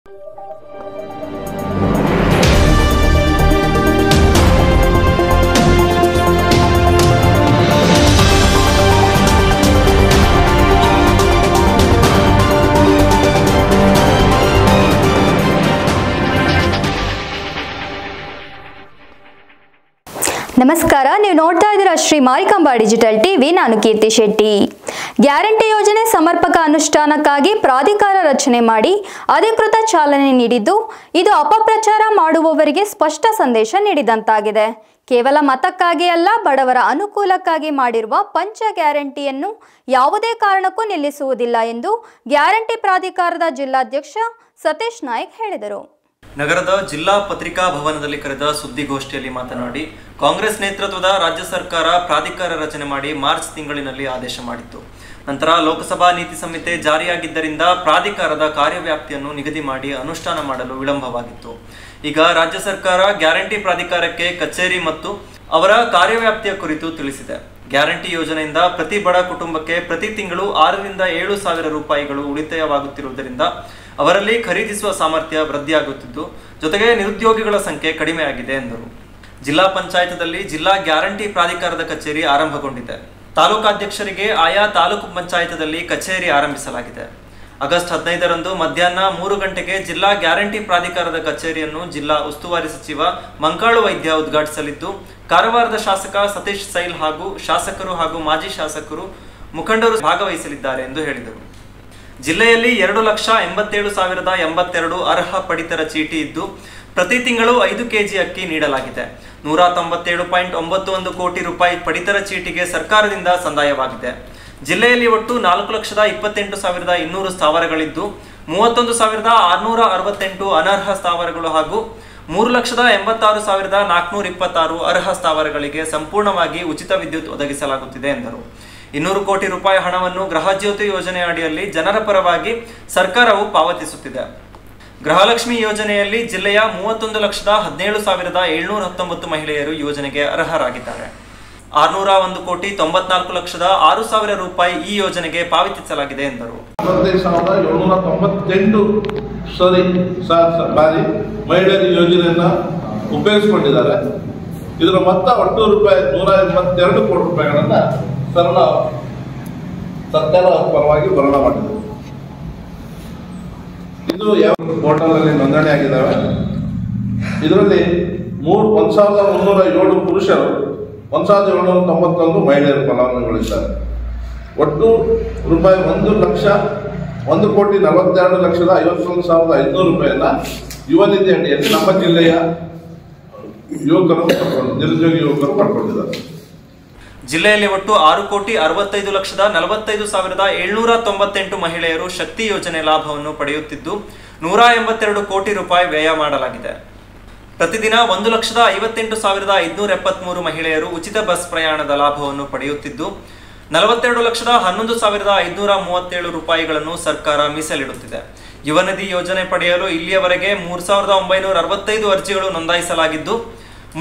ನಮಸ್ಕಾರ, ನೀವು ನೋಡ್ತಾ ಇದ್ದೀರಾ ಶ್ರೀ ಮಾರಿಕಾಂಬಾ ಡಿಜಿಟಲ್ ಟಿವಿ. ನಾನು ಕೀರ್ತಿ ಶೆಟ್ಟಿ. ಗ್ಯಾರಂಟಿ ಯೋಜನೆ ಸಮರ್ಪಕ ಅನುಷ್ಠಾನಕ್ಕಾಗಿ ಪ್ರಾಧಿಕಾರ ರಚನೆ ಮಾಡಿ ಅಧಿಕೃತ ಚಾಲನೆ ನೀಡಿದ್ದು, ಇದು ಅಪಪ್ರಚಾರ ಮಾಡುವವರಿಗೆ ಸ್ಪಷ್ಟ ಸಂದೇಶ ನೀಡಿದಂತಾಗಿದೆ. ಕೇವಲ ಮತಕ್ಕಾಗಿ ಅಲ್ಲ, ಬಡವರ ಅನುಕೂಲಕ್ಕಾಗಿ ಮಾಡಿರುವ ಪಂಚ ಗ್ಯಾರಂಟಿಯನ್ನು ಯಾವುದೇ ಕಾರಣಕ್ಕೂ ನಿಲ್ಲಿಸುವುದಿಲ್ಲ ಎಂದು ಗ್ಯಾರಂಟಿ ಪ್ರಾಧಿಕಾರದ ಜಿಲ್ಲಾಧ್ಯಕ್ಷ ಸತೀಶ್ ನಾಯ್ಕ್ ಹೇಳಿದರು. ನಗರದ ಜಿಲ್ಲಾ ಪತ್ರಿಕಾ ಭವನದಲ್ಲಿ ಕರೆದ ಸುದ್ದಿಗೋಷ್ಠಿಯಲ್ಲಿ ಮಾತನಾಡಿ, ಕಾಂಗ್ರೆಸ್ ನೇತೃತ್ವದ ರಾಜ್ಯ ಸರ್ಕಾರ ಪ್ರಾಧಿಕಾರ ರಚನೆ ಮಾಡಿ ಮಾರ್ಚ್ ತಿಂಗಳಿನಲ್ಲಿ ಆದೇಶ ಮಾಡಿತ್ತು. ನಂತರ ಲೋಕಸಭಾ ನೀತಿ ಸಂಹಿತೆ ಜಾರಿಯಾಗಿದ್ದರಿಂದ ಪ್ರಾಧಿಕಾರದ ಕಾರ್ಯವ್ಯಾಪ್ತಿಯನ್ನು ನಿಗದಿ ಮಾಡಿ ಅನುಷ್ಠಾನ ಮಾಡಲು ವಿಳಂಬವಾಗಿತ್ತು. ಈಗ ರಾಜ್ಯ ಸರ್ಕಾರ ಗ್ಯಾರಂಟಿ ಪ್ರಾಧಿಕಾರಕ್ಕೆ ಕಚೇರಿ ಮತ್ತು ಅವರ ಕಾರ್ಯವ್ಯಾಪ್ತಿಯ ಕುರಿತು ತಿಳಿಸಿದೆ. ಗ್ಯಾರಂಟಿ ಯೋಜನೆಯಿಂದ ಪ್ರತಿ ಬಡ ಕುಟುಂಬಕ್ಕೆ ಪ್ರತಿ ತಿಂಗಳು 6 ರಿಂದ 7 ಸಾವಿರ ರೂಪಾಯಿಗಳು ಉಳಿತಾಯವಾಗುತ್ತಿರುವುದರಿಂದ ಅವರಲ್ಲಿ ಖರೀದಿಸುವ ಸಾಮರ್ಥ್ಯ ವೃದ್ಧಿಯಾಗುತ್ತಿದ್ದು, ಜೊತೆಗೆ ನಿರುದ್ಯೋಗಿಗಳ ಸಂಖ್ಯೆ ಕಡಿಮೆಯಾಗಿದೆ ಎಂದರು. ಜಿಲ್ಲಾ ಪಂಚಾಯತದಲ್ಲಿ ಜಿಲ್ಲಾ ಗ್ಯಾರಂಟಿ ಪ್ರಾಧಿಕಾರದ ಕಚೇರಿ ಆರಂಭಗೊಂಡಿದೆ. ತಾಲೂಕಾಧ್ಯಕ್ಷರಿಗೆ ಆಯಾ ತಾಲೂಕು ಪಂಚಾಯತದಲ್ಲಿ ಕಚೇರಿ ಆರಂಭಿಸಲಾಗಿದೆ. ಆಗಸ್ಟ್ 15ರಂದು ಮಧ್ಯಾಹ್ನ 3 ಗಂಟೆಗೆ ಜಿಲ್ಲಾ ಗ್ಯಾರಂಟಿ ಪ್ರಾಧಿಕಾರದ ಕಚೇರಿಯನ್ನು ಜಿಲ್ಲಾ ಉಸ್ತುವಾರಿ ಸಚಿವ ಮಂಕಾಳು ವೈದ್ಯ ಉದ್ಘಾಟಿಸಲಿದ್ದು, ಕಾರವಾರದ ಶಾಸಕ ಸತೀಶ್ ಸೈಲ್ ಹಾಗೂ ಶಾಸಕರು ಹಾಗೂ ಮಾಜಿ ಶಾಸಕರು ಮುಖಂಡರು ಭಾಗವಹಿಸಲಿದ್ದಾರೆ ಎಂದು ಹೇಳಿದರು. ಜಿಲ್ಲೆಯಲ್ಲಿ 2,87,082 ಅರ್ಹ ಪಡಿತರ ಚೀಟಿ ಇದ್ದು, ಪ್ರತಿ ತಿಂಗಳು 5 ಕೆಜಿ ಅಕ್ಕಿ ನೀಡಲಾಗಿದೆ. 197.91 ಕೋಟಿ ರೂಪಾಯಿ ಪಡಿತರ ಚೀಟಿಗೆ ಸರ್ಕಾರದಿಂದ ಸಂದಾಯವಾಗಿದೆ. ಜಿಲ್ಲೆಯಲ್ಲಿ ಒಟ್ಟು 4,28,200 ಸ್ಥಾವರಗಳಿದ್ದು, 31,668 ಅನರ್ಹ ಸ್ಥಾವರಗಳು ಹಾಗೂ 3,86,426 ಅರ್ಹ ಸ್ಥಾವರಗಳಿಗೆ ಸಂಪೂರ್ಣವಾಗಿ ಉಚಿತ ವಿದ್ಯುತ್ ಒದಗಿಸಲಾಗುತ್ತಿದೆ ಎಂದರು. 200 ಕೋಟಿ ರೂಪಾಯಿ ಹಣವನ್ನು ಗೃಹಜ್ಯೋತಿ ಯೋಜನೆ ಅಡಿಯಲ್ಲಿ ಜನರ ಪರವಾಗಿ ಸರ್ಕಾರವು ಪಾವತಿಸುತ್ತಿದೆ. ಗೃಹಲಕ್ಷ್ಮಿ ಯೋಜನೆಯಲ್ಲಿ ಜಿಲ್ಲೆಯ 31,17,719 ಮಹಿಳೆಯರು ಯೋಜನೆಗೆ ಅರ್ಹರಾಗಿದ್ದಾರೆ. 601,94,06,000 ರೂಪಾಯಿ ಈ ಯೋಜನೆಗೆ ಪಾವತಿಸಲಾಗಿದೆ ಎಂದರು. 25,782 ಬಾರಿ ಮಹಿಳೆಯರು ಯೋಜನೆಯನ್ನ ಉಪಯೋಗಿಸಿಕೊಂಡಿದ್ದಾರೆ. ಇದರ ಮೊತ್ತ ಒಟ್ಟು ರೂಪಾಯಿ 182 ಕೋಟಿ ರೂಪಾಯಿಗಳನ್ನ ಸರ್ಕಾರ ಪರವಾಗಿ ಭರಣ ಮಾಡಿದೆ. ಇದು ಯಾವ ಪೋರ್ಟಲ್ ಅಲ್ಲಿ ನೋಂದಣಿ ಆಗಿದ್ದಾವೆ. ಇದರಲ್ಲಿ 1,307 ಪುರುಷರು, 1,791 ಮಹಿಳೆಯರು ಫಲಾನುಭವಿಗಳಿದ್ದಾರೆ. ಒಟ್ಟು ರೂಪಾಯಿ 1,42,50,500 ರೂಪಾಯಿಯನ್ನ ಯುವ ನಿಧಿ ಅಡಿಯಲ್ಲಿ ನಮ್ಮ ಜಿಲ್ಲೆಯ ಯುವಕರು ನಿರುದ್ಯೋಗಿ ಯುವಕರು ಪಡ್ಕೊಂಡಿದ್ದಾರೆ. ಜಿಲ್ಲೆಯಲ್ಲಿ ಒಟ್ಟು 6,65,45,798 ಮಹಿಳೆಯರು ಶಕ್ತಿ ಯೋಜನೆ ಲಾಭವನ್ನು ಪಡೆಯುತ್ತಿದ್ದು, 182 ಕೋಟಿ ರೂಪಾಯಿ ವ್ಯಯ ಮಾಡಲಾಗಿದೆ. ಪ್ರತಿದಿನ 1,58,573 ಮಹಿಳೆಯರು ಉಚಿತ ಬಸ್ ಪ್ರಯಾಣದ ಲಾಭವನ್ನು ಪಡೆಯುತ್ತಿದ್ದು, 42,11,537 ರೂಪಾಯಿಗಳನ್ನು ಸರ್ಕಾರ ಮೀಸಲಿಡುತ್ತಿದೆ. ಯುವ ನಿಧಿ ಯೋಜನೆ ಪಡೆಯಲು ಇಲ್ಲಿಯವರೆಗೆ 3,965 ಅರ್ಜಿಗಳು ನೋಂದಾಯಿಸಲಾಗಿದ್ದು,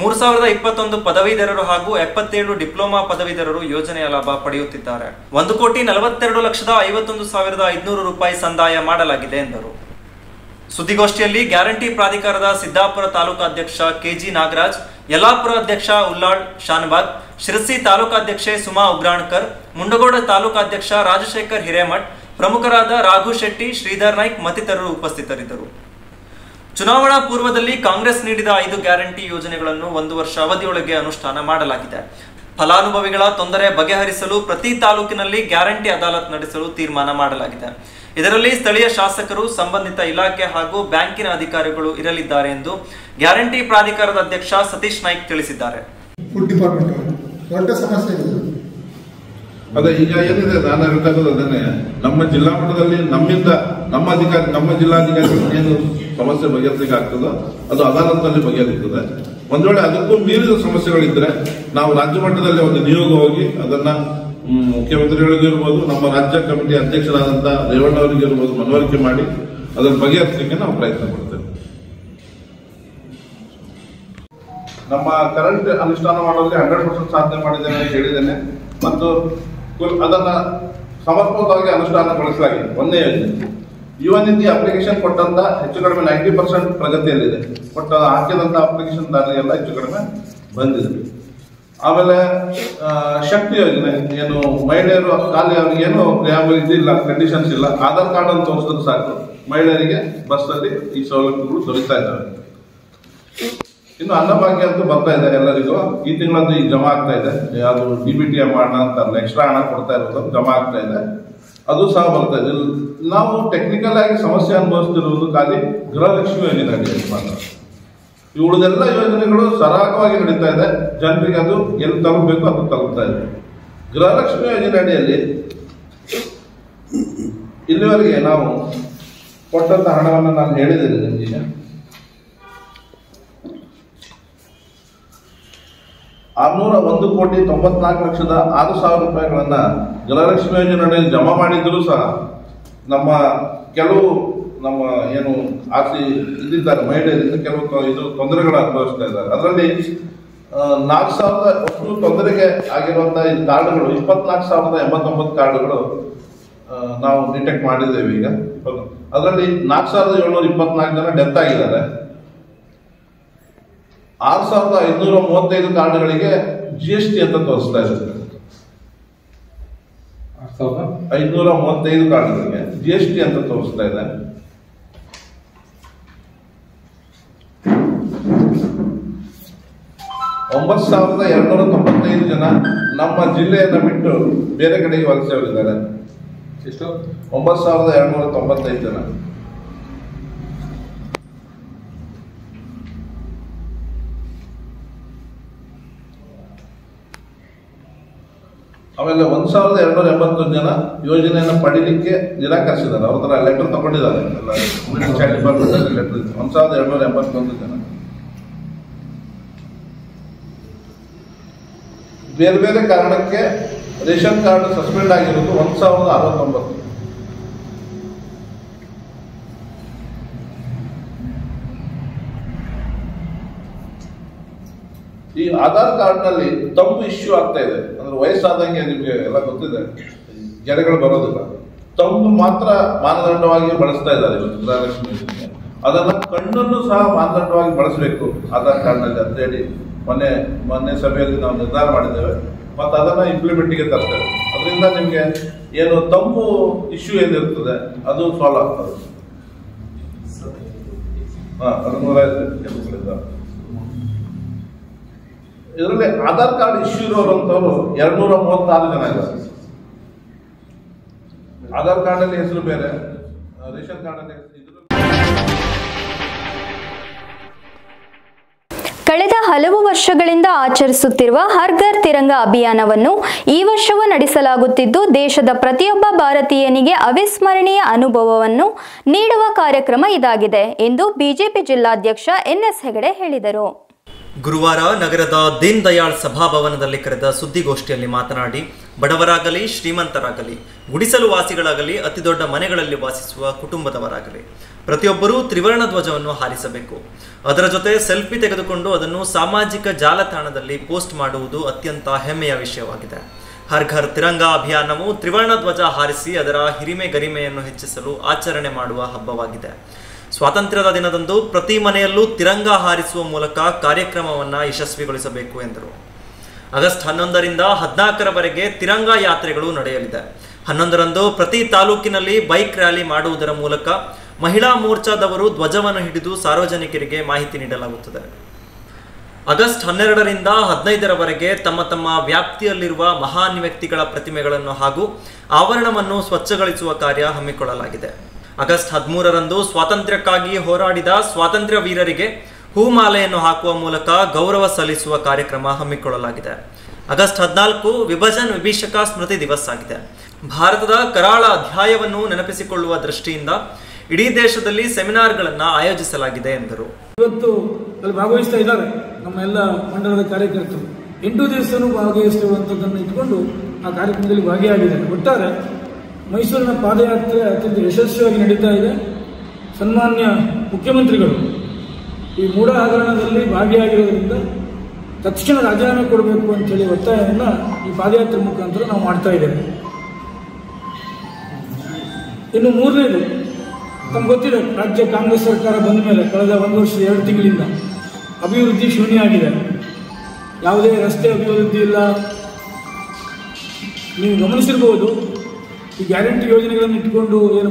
3,021 ಪದವೀಧರರು ಹಾಗೂ 77 ಡಿಪ್ಲೊಮಾ ಪದವೀಧರರು ಯೋಜನೆಯ ಲಾಭ ಪಡೆಯುತ್ತಿದ್ದಾರೆ. 1,42,51,500 ರೂಪಾಯಿ ಸಂದಾಯ ಮಾಡಲಾಗಿದೆ ಎಂದರು. ಸುದ್ದಿಗೋಷ್ಠಿಯಲ್ಲಿ ಗ್ಯಾರಂಟಿ ಪ್ರಾಧಿಕಾರದ ಸಿದ್ದಾಪುರ ತಾಲೂಕಾಧ್ಯಕ್ಷ ಕೆಜಿ ನಾಗರಾಜ್, ಯಲ್ಲಾಪುರ ಅಧ್ಯಕ್ಷ ಉಲ್ಲಾಳ್ ಶಾನಬಾಗ್, ಶಿರಸಿ ತಾಲೂಕಾಧ್ಯಕ್ಷೆ ಸುಮಾ ಉಗ್ರಾಣ್ಕರ್, ಮುಂಡಗೋಡ ತಾಲೂಕಾಧ್ಯಕ್ಷ ರಾಜಶೇಖರ್ ಹಿರೇಮಠ್, ಪ್ರಮುಖರಾದ ರಾಘು ಶೆಟ್ಟಿ, ಶ್ರೀಧರ್ ನಾಯ್ಕ್ ಮತ್ತಿತರರು ಉಪಸ್ಥಿತರಿದ್ದರು. ಚುನಾವಣಾ ಪೂರ್ವದಲ್ಲಿ ಕಾಂಗ್ರೆಸ್ ನೀಡಿದ 5 ಗ್ಯಾರಂಟಿ ಯೋಜನೆಗಳನ್ನು 1 ವರ್ಷ ಅವಧಿಯೊಳಗೆ ಅನುಷ್ಠಾನ ಮಾಡಲಾಗಿದೆ. ಫಲಾನುಭವಿಗಳ ತೊಂದರೆ ಬಗೆಹರಿಸಲು ಪ್ರತಿ ತಾಲೂಕಿನಲ್ಲಿ ಗ್ಯಾರಂಟಿ ಅದಾಲತ್ ನಡೆಸಲು ತೀರ್ಮಾನ ಮಾಡಲಾಗಿದೆ. ಇದರಲ್ಲಿ ಸ್ಥಳೀಯ ಶಾಸಕರು, ಸಂಬಂಧಿತ ಇಲಾಖೆ ಹಾಗೂ ಬ್ಯಾಂಕಿನ ಅಧಿಕಾರಿಗಳು ಇರಲಿದ್ದಾರೆ ಎಂದು ಗ್ಯಾರಂಟಿ ಪ್ರಾಧಿಕಾರದ ಅಧ್ಯಕ್ಷ ಸತೀಶ್ ನಾಯ್ಕ್ ತಿಳಿಸಿದ್ದಾರೆ. ಅದೇ ಈಗ ಏನಿದೆ, ನಾನು ಹೇಳ್ತಕ್ಕಂಥದ್ದನ್ನೇ ನಮ್ಮ ಜಿಲ್ಲಾ ಮಟ್ಟದಲ್ಲಿ ನಮ್ಮ ಜಿಲ್ಲಾಧಿಕಾರಿಗಳು ಏನು ಸಮಸ್ಯೆ ಬಗೆಹರಿಸಲಿಕ್ಕೆ ಆಗ್ತದೋ ಅದು ಅದಾಲತ್ನಲ್ಲಿ ಬಗೆಹರಿಸ್ತದೆ. ಒಂದ್ ವೇಳೆ ಅದಕ್ಕೂ ಮೀರಿದ ಸಮಸ್ಯೆಗಳಿದ್ರೆ ನಾವು ರಾಜ್ಯ ಮಟ್ಟದಲ್ಲಿ ಒಂದು ನಿಯೋಗ ಹೋಗಿ ಅದನ್ನ ಮುಖ್ಯಮಂತ್ರಿಗಳಿಗಿರ್ಬೋದು, ನಮ್ಮ ರಾಜ್ಯ ಕಮಿಟಿ ಅಧ್ಯಕ್ಷರಾದಂತ ರೇವಣ್ಣ ಅವರಿಗಿರ್ಬೋದು ಮನವರಿಕೆ ಮಾಡಿ ಅದನ್ನು ಬಗೆಹರಿಸಲಿಕ್ಕೆ ನಾವು ಪ್ರಯತ್ನ ಮಾಡ್ತೇವೆ. ನಮ್ಮ ಕರೆಂಟ್ ಅನುಷ್ಠಾನ ಮಾಡೋದ್ರೆ 100% ಸಾಧನೆ ಮಾಡಿದ್ದೇನೆ ಅಂತ ಹೇಳಿದ್ದೇನೆ ಮತ್ತು ಅದನ್ನ ಸಮರ್ಪಕವಾಗಿ ಅನುಷ್ಠಾನಗೊಳಿಸಲಾಗಿದೆ. ಒಂದೇ ಯೋಜನೆ ಯುವ ನಿಧಿ ಅಪ್ಲಿಕೇಶನ್ ಕೊಟ್ಟಂತ ಹೆಚ್ಚು ಕಡಿಮೆ 90% ಪ್ರಗತಿಯಲ್ಲಿದೆ. ಹಾಕಿದಂತ ಅಪ್ಲಿಕೇಶನ್ ದಾರಿಗೆಲ್ಲ ಹೆಚ್ಚು ಕಡಿಮೆ ಬಂದಿದೆ. ಆಮೇಲೆ ಶಕ್ತಿ ಯೋಜನೆ ಏನು ಮಹಿಳೆಯರು ಖಾಲಿ ಅವ್ರಿಗೆ ಏನು ಇದಿಲ್ಲ, ಕಂಡೀಷನ್ಸ್ ಇಲ್ಲ, ಆಧಾರ್ ಕಾರ್ಡ್ ಅಂತ ತೋರಿಸಿದ್ರೆ ಸಾಕು ಮಹಿಳೆಯರಿಗೆ ಬಸ್ ಅಲ್ಲಿ ಈ ಸೌಲಭ್ಯಗಳು ದೊರೀತಾ ಇದ್ದಾವೆ. ಇನ್ನು ಅನ್ನಭಾಗ್ಯ ಅಂತೂ ಬರ್ತಾ ಇದೆ ಎಲ್ಲರಿಗೂ. ಈ ತಿಂಗಳದ್ದು ಈಗ ಜಮಾ ಆಗ್ತಾ ಇದೆ. ಯಾವುದು DBT ಮಾಡೋಣ ಅಂತಾರಲ್ಲ, ಎಕ್ಸ್ಟ್ರಾ ಹಣ ಕೊಡ್ತಾ ಇರೋದು ಜಮಾ ಆಗ್ತಾ ಇದೆ, ಅದು ಸಹ ಬರ್ತಾ ಇದೆ. ನಾವು ಟೆಕ್ನಿಕಲ್ ಆಗಿ ಸಮಸ್ಯೆ ಅನುಭವಿಸ್ತಿರುವುದು ಖಾಲಿ ಗೃಹಲಕ್ಷ್ಮಿ ಯೋಜನೆ ಅಡಿಯಲ್ಲಿ ಮಾತ್ರ. ಇವುಳದೆಲ್ಲ ಯೋಜನೆಗಳು ಸರಾಗವಾಗಿ ನಡೀತಾ ಇದೆ. ಜನರಿಗೆ ಅದು ಎಲ್ಲಿ ತಲುಪಬೇಕು ಅದು ತಲುಪ್ತಾ ಇದೆ. ಗೃಹಲಕ್ಷ್ಮಿ ಯೋಜನೆ ಅಡಿಯಲ್ಲಿ ಇಲ್ಲಿವರೆಗೆ ನಾವು ಕೊಟ್ಟಂತ ಹಣವನ್ನು ನಾನು ಹೇಳಿದ್ದೇನೆ ನಿಮಗೆ. 601,94,06,000 ರೂಪಾಯಿಗಳನ್ನ ಗೃಹಲಕ್ಷ್ಮಿ ಯೋಜನೆ ಅಡಿಯಲ್ಲಿ ಜಮಾ ಮಾಡಿದ್ರು ಸಹ ಕೆಲವು ನಮ್ಮ ಏನು ಆಸ್ತಿ ಇದ್ದಿದ್ದಾರೆ ಮಹಿಳೆಯರಿಂದ ಕೆಲವು ತೊಂದರೆಗಳು ಅನುಭವಿಸ್ತಾ ಇದ್ದಾರೆ. ಅದರಲ್ಲಿ 4,000 ಒಟ್ಟು ತೊಂದರೆಗೆ ಆಗಿರುವಂತಹ ಈ ಕಾರ್ಡ್ಗಳು 24,089 ಕಾರ್ಡ್ಗಳು ನಾವು ಡಿಟೆಕ್ಟ್ ಮಾಡಿದ್ದೇವೆ ಈಗ. ಅದರಲ್ಲಿ 4,724 ಜನ ಡೆತ್ ಆಗಿದ್ದಾರೆ. 6,535 ಕಾರ್ಡ್ಗಳಿಗೆ GST ಅಂತ ತೋರಿಸ್ತಾ ಇದೆ. 535 ಕಾರ್ಡ್ಗಳಿಗೆ GST ಅಂತ ತೋರಿಸ್ತಾ ಇದೆ. 9,295 ಜನ ನಮ್ಮ ಜಿಲ್ಲೆಯನ್ನ ಬಿಟ್ಟು ಬೇರೆ ಕಡೆಗೆ ವಲಸೆ ಹೋಗಿದ್ದಾರೆ. ಎಷ್ಟು? 9,295 ಜನ. ಆಮೇಲೆ 1,281 ಜನ ಯೋಜನೆಯನ್ನು ಪಡಿಲಿಕ್ಕೆ ನಿರಾಕರಿಸಿದ್ದಾರೆ. ಅವ್ರ ತರ ಲೆಟರ್ ತಗೊಂಡಿದ್ದಾರೆ. 1,281 ಜನ ಬೇರೆ ಬೇರೆ ಕಾರಣಕ್ಕೆ ರೇಷನ್ ಕಾರ್ಡ್ ಸಸ್ಪೆಂಡ್ ಆಗಿರೋದು 1,069. ಈ ಆಧಾರ್ ಕಾರ್ಡ್ ನಲ್ಲಿ ತಂಬು ಇಶ್ಯೂ ಆಗ್ತಾ ಇದೆ. ಅಂದ್ರೆ ವಯಸ್ಸಾದಂಗೆ ನಿಮ್ಗೆ ಎಲ್ಲ ಗೊತ್ತಿದೆ, ಗೆರೆಗಳು ಬರೋದಿಲ್ಲ. ತಂಬು ಮಾತ್ರ ಮಾನದಂಡವಾಗಿ ಬಳಸ್ತಾ ಇದ್ದಾರೆ ಇವತ್ತು ಗೃಹಲಕ್ಷ್ಮಿ ಯೋಜನೆ. ಅದನ್ನ ಕಣ್ಣನ್ನು ಸಹ ಮಾನದಂಡವಾಗಿ ಬಳಸಬೇಕು ಆಧಾರ್ ಕಾರ್ಡ್ ನಲ್ಲಿ ಅಂತ ಹೇಳಿ ಮೊನ್ನೆ ಸಭೆಯಲ್ಲಿ ನಾವು ನಿರ್ಧಾರ ಮಾಡಿದ್ದೇವೆ. ಮತ್ತೆ ಅದನ್ನ ಇಂಪ್ಲಿಮೆಂಟ್ಗೆ ತರ್ತೇವೆ. ಅದರಿಂದ ನಿಮ್ಗೆ ಏನು ತಂಬು ಇಶ್ಯೂ ಏನಿರ್ತದೆ ಅದು ಸಾಲ್ವ್ ಆಗ್ತದೆ. 1305 ಇದರಲ್ಲಿ ಆಧಾರ್ ಕಾರ್ಡ್ ಇಶ್ಯೂ ಇರೋರಂತವ್ರು 234 ಜನ ಇದ್ದಾರೆ. ಆಧಾರ್ ಕಾರ್ಡ್ ಅಲ್ಲಿ ಹೆಸರು ಬೇರೆ, ರೇಷನ್ ಕಾರ್ಡ್ ಅಲ್ಲಿ ಹೆಸರು. ಕಳೆದ ಹಲವು ವರ್ಷಗಳಿಂದ ಆಚರಿಸುತ್ತಿರುವ ಹರ್ ಘರ್ ತಿರಂಗ ಅಭಿಯಾನವನ್ನು ಈ ವರ್ಷವೂ ನಡೆಸಲಾಗುತ್ತಿದ್ದು, ದೇಶದ ಪ್ರತಿಯೊಬ್ಬ ಭಾರತೀಯನಿಗೆ ಅವಿಸ್ಮರಣೀಯ ಅನುಭವವನ್ನು ನೀಡುವ ಕಾರ್ಯಕ್ರಮ ಇದಾಗಿದೆ ಎಂದು ಬಿಜೆಪಿ ಜಿಲ್ಲಾಧ್ಯಕ್ಷ NS ಹೆಗಡೆ ಹೇಳಿದರು. ಗುರುವಾರ ನಗರದ ದೀನ್ ದಯಾಳ್ ಸಭಾಭವನದಲ್ಲಿ ಕರೆದ ಸುದ್ದಿಗೋಷ್ಠಿಯಲ್ಲಿ ಮಾತನಾಡಿ, ಬಡವರಾಗಲಿ ಶ್ರೀಮಂತರಾಗಲಿ, ಗುಡಿಸಲು ವಾಸಿಗಳಾಗಲಿ, ಅತಿದೊಡ್ಡ ಮನೆಗಳಲ್ಲಿ ವಾಸಿಸುವ ಕುಟುಂಬದವರಾಗಲಿ ಪ್ರತಿಯೊಬ್ಬರೂ ತ್ರಿವರ್ಣ ಧ್ವಜವನ್ನು ಹಾರಿಸಬೇಕು. ಅದರ ಜೊತೆ ಸೆಲ್ಫಿ ತೆಗೆದುಕೊಂಡು ಅದನ್ನು ಸಾಮಾಜಿಕ ಜಾಲತಾಣದಲ್ಲಿ ಪೋಸ್ಟ್ ಮಾಡುವುದು ಅತ್ಯಂತ ಹೆಮ್ಮೆಯ ವಿಷಯವಾಗಿದೆ. ಹರ್ ಘರ್ ತಿರಂಗ ಅಭಿಯಾನವು ತ್ರಿವರ್ಣ ಧ್ವಜ ಹಾರಿಸಿ ಅದರ ಹಿರಿಮೆ ಗರಿಮೆಯನ್ನು ಹೆಚ್ಚಿಸಲು ಆಚರಣೆ ಮಾಡುವ ಹಬ್ಬವಾಗಿದೆ. ಸ್ವಾತಂತ್ರ್ಯದ ದಿನದಂದು ಪ್ರತಿ ಮನೆಯಲ್ಲೂ ತಿರಂಗ ಹಾರಿಸುವ ಮೂಲಕ ಕಾರ್ಯಕ್ರಮವನ್ನು ಯಶಸ್ವಿಗೊಳಿಸಬೇಕು ಎಂದರು. ಆಗಸ್ಟ್ 11ರಿಂದ 14ರವರೆಗೆ ತಿರಂಗ ಯಾತ್ರೆಗಳು ನಡೆಯಲಿದೆ. 11ರಂದು ಪ್ರತಿ ತಾಲೂಕಿನಲ್ಲಿ ಬೈಕ್ ರ್ಯಾಲಿ ಮಾಡುವುದರ ಮೂಲಕ ಮಹಿಳಾ ಮೋರ್ಚಾದವರು ಧ್ವಜವನ್ನು ಹಿಡಿದು ಸಾರ್ವಜನಿಕರಿಗೆ ಮಾಹಿತಿ ನೀಡಲಾಗುತ್ತದೆ. ಆಗಸ್ಟ್ 12ರಿಂದ 15ರವರೆಗೆ ತಮ್ಮ ತಮ್ಮ ವ್ಯಾಪ್ತಿಯಲ್ಲಿರುವ ಮಹಾನ್ ವ್ಯಕ್ತಿಗಳ ಪ್ರತಿಮೆಗಳನ್ನು ಹಾಗೂ ಆವರಣವನ್ನು ಸ್ವಚ್ಛಗೊಳಿಸುವ ಕಾರ್ಯ ಹಮ್ಮಿಕೊಳ್ಳಲಾಗಿದೆ. ಆಗಸ್ಟ್ 13ರಂದು ಸ್ವಾತಂತ್ರ್ಯಕ್ಕಾಗಿ ಹೋರಾಡಿದ ಸ್ವಾತಂತ್ರ್ಯ ವೀರರಿಗೆ ಹೂಮಾಲೆಯನ್ನು ಹಾಕುವ ಮೂಲಕ ಗೌರವ ಸಲ್ಲಿಸುವ ಕಾರ್ಯಕ್ರಮ ಹಮ್ಮಿಕೊಳ್ಳಲಾಗಿದೆ. ಆಗಸ್ಟ್ 14 ವಿಭಜನ್ ವಿಭೀಷಕ ಸ್ಮೃತಿ ದಿವಸ್ ಆಗಿದೆ. ಭಾರತದ ಕರಾಳ ಅಧ್ಯಾಯವನ್ನು ನೆನಪಿಸಿಕೊಳ್ಳುವ ದೃಷ್ಟಿಯಿಂದ ಇಡೀ ದೇಶದಲ್ಲಿ ಸೆಮಿನಾರ್ಗಳನ್ನು ಆಯೋಜಿಸಲಾಗಿದೆ ಎಂದರು. ಇವತ್ತು ಅಲ್ಲಿ ಭಾಗವಹಿಸ್ತಾ ಇದ್ದಾರೆ ನಮ್ಮ ಎಲ್ಲ ಮಂಡಲದ ಕಾರ್ಯಕರ್ತರು. 8 ದಿವಸನೂ ಭಾಗವಹಿಸುವಂಥದ್ದನ್ನು ಇಟ್ಕೊಂಡು ಆ ಕಾರ್ಯಕ್ರಮದಲ್ಲಿ ಭಾಗಿಯಾಗಿದ್ದಾರೆ. ಒಟ್ಟಾರೆ ಮೈಸೂರಿನ ಪಾದಯಾತ್ರೆ ಅತ್ಯಂತ ಯಶಸ್ವಿಯಾಗಿ ನಡೀತಾ ಇದೆ. ಸನ್ಮಾನ್ಯ ಮುಖ್ಯಮಂತ್ರಿಗಳು ಈ ಮೂಢ ಹಗರಣದಲ್ಲಿ ಭಾಗಿಯಾಗಿರೋದ್ರಿಂದ ತಕ್ಷಣ ರಾಜೀನಾಮೆ ಕೊಡಬೇಕು ಅಂತೇಳಿ ಒತ್ತಾಯವನ್ನು ಈ ಪಾದಯಾತ್ರೆ ಮುಖಾಂತರ ನಾವು ಮಾಡ್ತಾ ಇದ್ದೇವೆ. ಇನ್ನು ಮೂರನೇದು, ತಮ್ಗೆ ಗೊತ್ತಿದೆ, ರಾಜ್ಯ ಕಾಂಗ್ರೆಸ್ ಸರ್ಕಾರ ಬಂದ ಮೇಲೆ ಕಳೆದ 1 ವರ್ಷ 2 ತಿಂಗಳಿಂದ ಅಭಿವೃದ್ಧಿ ಶೂನ್ಯ ಆಗಿದೆ. ಯಾವುದೇ ರಸ್ತೆ ಅಭಿವೃದ್ಧಿ ಇಲ್ಲ. ನೀವು ಗಮನಿಸಿರ್ಬೋದು, ಈ ಗ್ಯಾರಂಟಿ ಯೋಜನೆಗಳನ್ನು ಇಟ್ಕೊಂಡು ಏನು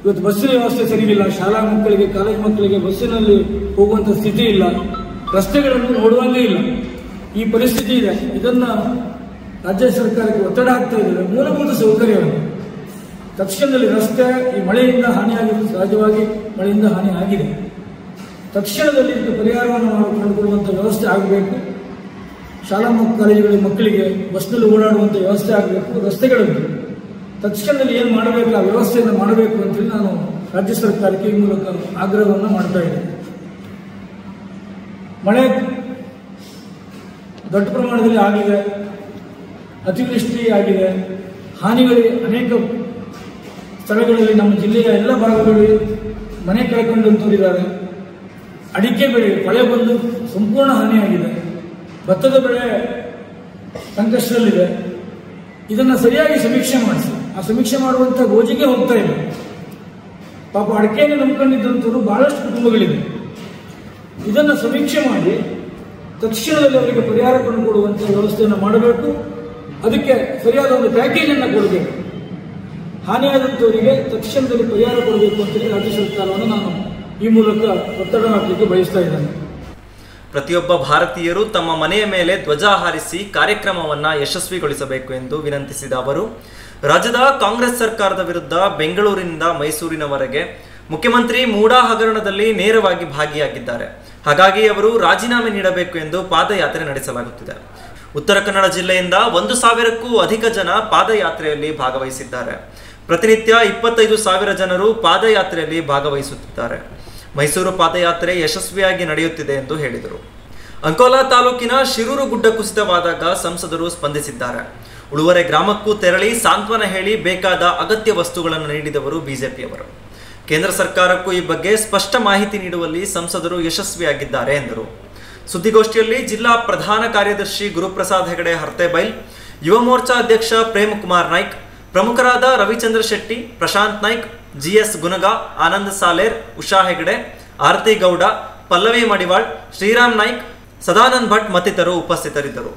ಇವತ್ತು ಬಸ್ಸಿನ ವ್ಯವಸ್ಥೆ ಸರಿಯಿಲ್ಲ. ಶಾಲಾ ಮಕ್ಕಳಿಗೆ, ಕಾಲೇಜು ಮಕ್ಕಳಿಗೆ ಬಸ್ಸಿನಲ್ಲಿ ಹೋಗುವಂಥ ಸ್ಥಿತಿ ಇಲ್ಲ. ರಸ್ತೆಗಳನ್ನು ನೋಡುವಂದೇ ಇಲ್ಲ. ಈ ಪರಿಸ್ಥಿತಿ ಇದೆ. ಇದನ್ನ ರಾಜ್ಯ ಸರ್ಕಾರಕ್ಕೆ ಒತ್ತಡ ಆಗ್ತಾ ಇದ್ದಾರೆ. ಮೂಲಭೂತ ಸೌಕರ್ಯವನ್ನು ತಕ್ಷಣದಲ್ಲಿ ರಸ್ತೆ ಈ ಮಳೆಯಿಂದ ಹಾನಿಯಾಗಿದೆ, ಸಹಜವಾಗಿ ಮಳೆಯಿಂದ ಹಾನಿ ಆಗಿದೆ. ತಕ್ಷಣದಲ್ಲಿ ಇದಕ್ಕೆ ಪರಿಹಾರವನ್ನು ಮಾಡಿಕೊಳ್ಳುವಂಥ ವ್ಯವಸ್ಥೆ ಆಗಬೇಕು. ಶಾಲಾ ಕಾಲೇಜುಗಳ ಮಕ್ಕಳಿಗೆ ಬಸ್ನಲ್ಲಿ ಓಡಾಡುವಂಥ ವ್ಯವಸ್ಥೆ ಆಗಬೇಕು. ರಸ್ತೆಗಳಲ್ಲಿ ತಕ್ಷಣದಲ್ಲಿ ಏನು ಮಾಡಬೇಕು ಆ ವ್ಯವಸ್ಥೆಯನ್ನು ಮಾಡಬೇಕು ಅಂತೇಳಿ ನಾನು ರಾಜ್ಯ ಸರ್ಕಾರಕ್ಕೆ ಈ ಮೂಲಕ ಆಗ್ರಹವನ್ನು ಮಾಡ್ತಾ ಇದ್ದೇನೆ. ಮಳೆ ದೊಡ್ಡ ಪ್ರಮಾಣದಲ್ಲಿ ಆಗಿದೆ, ಅತಿವೃಷ್ಟಿ ಆಗಿದೆ, ಹಾನಿಗಳು ಅನೇಕ ಸ್ಥಳಗಳಲ್ಲಿ ನಮ್ಮ ಜಿಲ್ಲೆಯ ಎಲ್ಲ ಭಾಗಗಳಲ್ಲಿ ಮನೆ ಕಳ್ಕೊಂಡಂತವರಿದ್ದಾರೆ. ಅಡಿಕೆ ಬೆಳೆ ಮಳೆ ಬಂದು ಸಂಪೂರ್ಣ ಹಾನಿಯಾಗಿದೆ. ಭತ್ತದ ಬೆಳೆ ಸಂಕಷ್ಟದಲ್ಲಿದೆ. ಇದನ್ನು ಸರಿಯಾಗಿ ಸಮೀಕ್ಷೆ ಮಾಡಿಸಿ, ಆ ಸಮೀಕ್ಷೆ ಮಾಡುವಂಥ ಗೋಜಿಗೆ ಹೋಗ್ತಾ ಇಲ್ಲ. ಪಾಪ ಅಡಿಕೆಯನ್ನು ನಂಬ್ಕೊಂಡಿದ್ದಂಥವ್ರು ಬಹಳಷ್ಟು ಕುಟುಂಬಗಳಿವೆ. ಇದನ್ನು ಸಮೀಕ್ಷೆ ಮಾಡಿ ತಕ್ಷಣದಲ್ಲಿ ಅವರಿಗೆ ಪರಿಹಾರ ಕೊಂಡುಕೊಡುವಂಥ ವ್ಯವಸ್ಥೆಯನ್ನು ಮಾಡಬೇಕು. ಅದಕ್ಕೆ ಸರಿಯಾದ ಒಂದು ಪ್ಯಾಕೇಜ್ ಅನ್ನು ಕೊಡಬೇಕು. ಹಾನಿಯಾದಂಥವರಿಗೆ ತಕ್ಷಣದಲ್ಲಿ ಪರಿಹಾರ ಕೊಡಬೇಕು ಅಂತೇಳಿ ರಾಜ್ಯ ಸರ್ಕಾರವನ್ನು ನಾನು ಈ ಮೂಲಕ ಒತ್ತಡ ಹಾಕಲಿಕ್ಕೆ ಬಯಸ್ತಾ ಇದ್ದೇನೆ. ಪ್ರತಿಯೊಬ್ಬ ಭಾರತೀಯರು ತಮ್ಮ ಮನೆಯ ಮೇಲೆ ಧ್ವಜ ಹಾರಿಸಿ ಕಾರ್ಯಕ್ರಮವನ್ನ ಯಶಸ್ವಿಗೊಳಿಸಬೇಕು ಎಂದು ವಿನಂತಿಸಿದ ಅವರು, ರಾಜ್ಯದ ಕಾಂಗ್ರೆಸ್ ಸರ್ಕಾರದ ವಿರುದ್ಧ ಬೆಂಗಳೂರಿನಿಂದ ಮೈಸೂರಿನವರೆಗೆ ಮುಖ್ಯಮಂತ್ರಿ ಮೂಡಾ ಹಗರಣದಲ್ಲಿ ನೇರವಾಗಿ ಭಾಗಿಯಾಗಿದ್ದಾರೆ. ಹಾಗಾಗಿ ಅವರು ರಾಜೀನಾಮೆ ನೀಡಬೇಕು ಎಂದು ಪಾದಯಾತ್ರೆ ನಡೆಸಲಾಗುತ್ತಿದೆ. ಉತ್ತರ ಕನ್ನಡ ಜಿಲ್ಲೆಯಿಂದ 1,000ಕ್ಕೂ ಅಧಿಕ ಜನ ಪಾದಯಾತ್ರೆಯಲ್ಲಿ ಭಾಗವಹಿಸಿದ್ದಾರೆ. ಪ್ರತಿನಿತ್ಯ 25,000 ಜನರು ಪಾದಯಾತ್ರೆಯಲ್ಲಿ ಭಾಗವಹಿಸುತ್ತಿದ್ದಾರೆ. ಮೈಸೂರು ಪಾದಯಾತ್ರೆ ಯಶಸ್ವಿಯಾಗಿ ನಡೆಯುತ್ತಿದೆ ಎಂದು ಹೇಳಿದರು. ಅಂಕೋಲಾ ತಾಲೂಕಿನ ಶಿರೂರು ಗುಡ್ಡ ಕುಸಿತವಾದಾಗ ಸಂಸದರು ಸ್ಪಂದಿಸಿದ್ದಾರೆ. ಉಳುವರೆ ಗ್ರಾಮಕ್ಕೂ ತೆರಳಿ ಸಾಂತ್ವನ ಹೇಳಿ ಬೇಕಾದ ಅಗತ್ಯ ವಸ್ತುಗಳನ್ನು ನೀಡಿದವರು ಬಿಜೆಪಿಯವರು. ಕೇಂದ್ರ ಸರ್ಕಾರಕ್ಕೂ ಈ ಬಗ್ಗೆ ಸ್ಪಷ್ಟ ಮಾಹಿತಿ ನೀಡುವಲ್ಲಿ ಸಂಸದರು ಯಶಸ್ವಿಯಾಗಿದ್ದಾರೆ ಎಂದರು. ಸುದ್ದಿಗೋಷ್ಠಿಯಲ್ಲಿ ಜಿಲ್ಲಾ ಪ್ರಧಾನ ಕಾರ್ಯದರ್ಶಿ ಗುರುಪ್ರಸಾದ್ ಹೆಗಡೆ ಹರ್ತೆಬೈಲ್, ಯುವ ಮೋರ್ಚಾ ಅಧ್ಯಕ್ಷ ಪ್ರೇಮ್ ಕುಮಾರ್ ನಾಯ್ಕ್, ಪ್ರಮುಖರಾದ ರವಿಚಂದ್ರ ಶೆಟ್ಟಿ, ಪ್ರಶಾಂತ್ ನಾಯ್ಕ್, ಜಿಎಸ್ ಗುನಗಾ, ಆನಂದ್ ಸಾಲೇರ್, ಉಷಾ ಹೆಗಡೆ, ಆರತಿ ಗೌಡ, ಪಲ್ಲವಿ ಮಡಿವಾಳ್, ಶ್ರೀರಾಮ್ ನಾಯ್ಕ್, ಸದಾನಂದ್ ಭಟ್ ಮತ್ತಿತರರು ಉಪಸ್ಥಿತರಿದ್ದರು.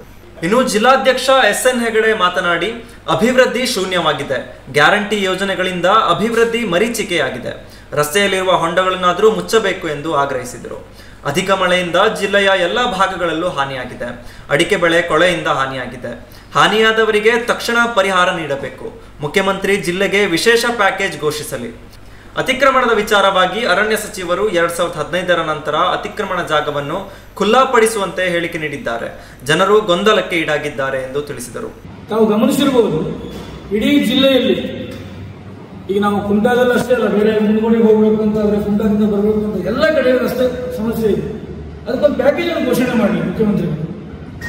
ಇನ್ನು ಜಿಲ್ಲಾಧ್ಯಕ್ಷ ಎಸ್ಎನ್ ಹೆಗಡೆ ಮಾತನಾಡಿ, ಅಭಿವೃದ್ಧಿ ಶೂನ್ಯವಾಗಿದೆ. ಗ್ಯಾರಂಟಿ ಯೋಜನೆಗಳಿಂದ ಅಭಿವೃದ್ಧಿ ಮರೀಚಿಕೆಯಾಗಿದೆ. ರಸ್ತೆಯಲ್ಲಿರುವ ಹೊಂಡಗಳನ್ನಾದರೂ ಮುಚ್ಚಬೇಕು ಎಂದು ಆಗ್ರಹಿಸಿದರು. ಅಧಿಕ ಮಳೆಯಿಂದ ಜಿಲ್ಲೆಯ ಎಲ್ಲ ಭಾಗಗಳಲ್ಲೂ ಹಾನಿಯಾಗಿದೆ. ಅಡಿಕೆ ಬೆಳೆ ಕೊಳೆಯಿಂದ ಹಾನಿಯಾಗಿದೆ. ಹಾನಿಯಾದವರಿಗೆ ತಕ್ಷಣ ಪರಿಹಾರ ನೀಡಬೇಕು. ಮುಖ್ಯಮಂತ್ರಿ ಜಿಲ್ಲೆಗೆ ವಿಶೇಷ ಪ್ಯಾಕೇಜ್ ಘೋಷಿಸಲಿ. ಅತಿಕ್ರಮಣದ ವಿಚಾರವಾಗಿ ಅರಣ್ಯ ಸಚಿವರು 2015ರ ನಂತರ ಅತಿಕ್ರಮಣ ಜಾಗವನ್ನು ಖುಲ್ಲಾಪಡಿಸುವಂತೆ ಹೇಳಿಕೆ ನೀಡಿದ್ದಾರೆ. ಜನರು ಗೊಂದಲಕ್ಕೆ ಈಡಾಗಿದ್ದಾರೆ ಎಂದು ತಿಳಿಸಿದರು. ತಾವು ಗಮನಿಸಿರಬಹುದು, ಇಡೀ ಜಿಲ್ಲೆಯಲ್ಲಿ ಈಗ ನಾವು ಕುಂಟಾದಲ್ಲಿ ಅಷ್ಟೇ ಅಲ್ಲ, ಬೇರೆ ಮುಂದ್ಗೋಡಿಗೆ ಹೋಗ್ಬೇಕು ಅಂತ ಆದ್ರೆ ಕುಂಟಾದಿಂದ ಬರಬೇಕು ಅಂತ ಎಲ್ಲ ಕಡೆ ರಸ್ತೆ ಸಮಸ್ಯೆ ಇದೆ. ಅದಕ್ಕೊಂದು ಪ್ಯಾಕೇಜ್ ಅನ್ನು ಘೋಷಣೆ ಮಾಡಲಿ ಮುಖ್ಯಮಂತ್ರಿಗಳು.